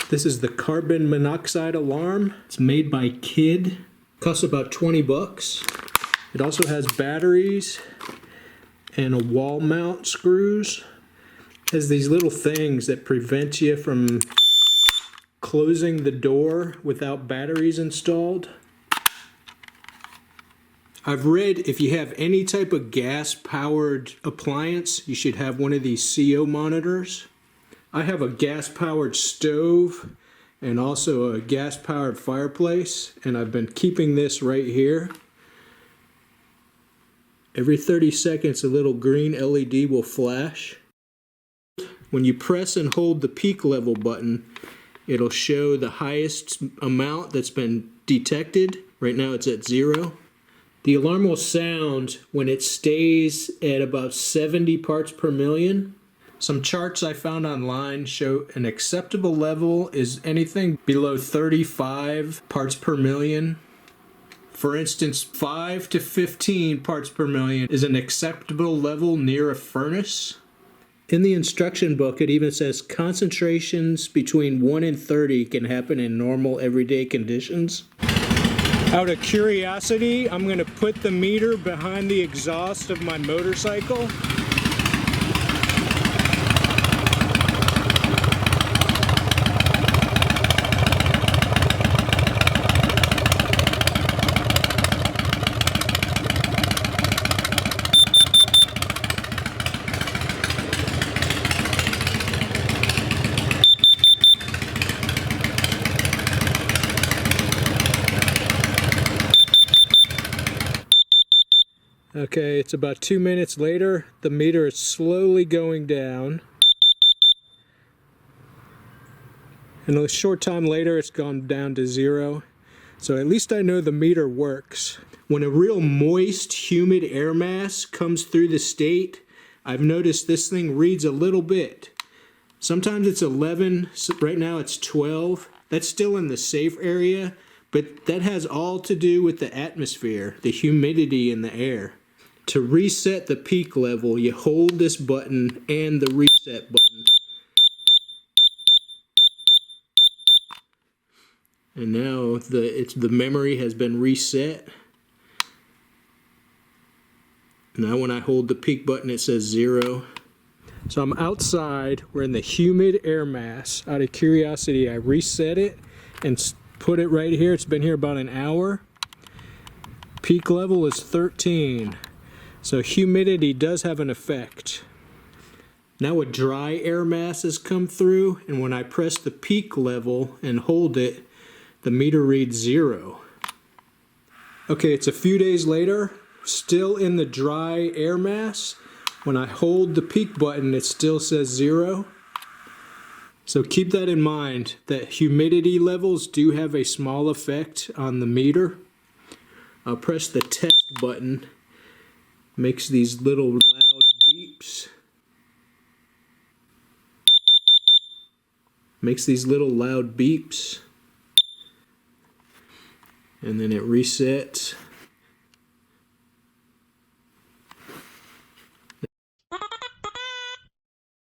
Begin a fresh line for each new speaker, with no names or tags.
This is the carbon monoxide alarm. It's made by Kidde. Costs about 20 bucks. It also has batteries and a wall mount screws. It has these little things that prevent you from closing the door without batteries installed. I've read if you have any type of gas-powered appliance, you should have one of these CO monitors. I have a gas-powered stove and also a gas-powered fireplace, and I've been keeping this right here. Every 30 seconds a little green LED will flash. When you press and hold the peak level button, it'll show the highest amount that's been detected. Right now it's at 0. The alarm will sound when it stays at about 70 parts per million. Some charts I found online show an acceptable level is anything below 35 parts per million. For instance, 5 to 15 parts per million is an acceptable level near a furnace. In the instruction book, it even says concentrations between 1 and 30 can happen in normal everyday conditions. Out of curiosity, I'm going to put the meter behind the exhaust of my motorcycle. Okay, it's about 2 minutes later. The meter is slowly going down. And a short time later, it's gone down to 0. So at least I know the meter works. When a real moist, humid air mass comes through the state, I've noticed this thing reads a little bit. Sometimes it's 11, so right now it's 12. That's still in the safe area, but that has all to do with the atmosphere, the humidity in the air. To reset the peak level, you hold this button and the reset button. And now the memory has been reset. Now when I hold the peak button, it says 0. So I'm outside, we're in the humid air mass. Out of curiosity, I reset it and put it right here. It's been here about an hour. Peak level is 13. So humidity does have an effect. Now a dry air mass has come through, and when I press the peak level and hold it, the meter reads 0. Okay, it's a few days later, still in the dry air mass. When I hold the peak button, it still says 0. So keep that in mind, that humidity levels do have a small effect on the meter. I'll press the test button. Makes these little loud beeps. Makes these little loud beeps. And then it resets.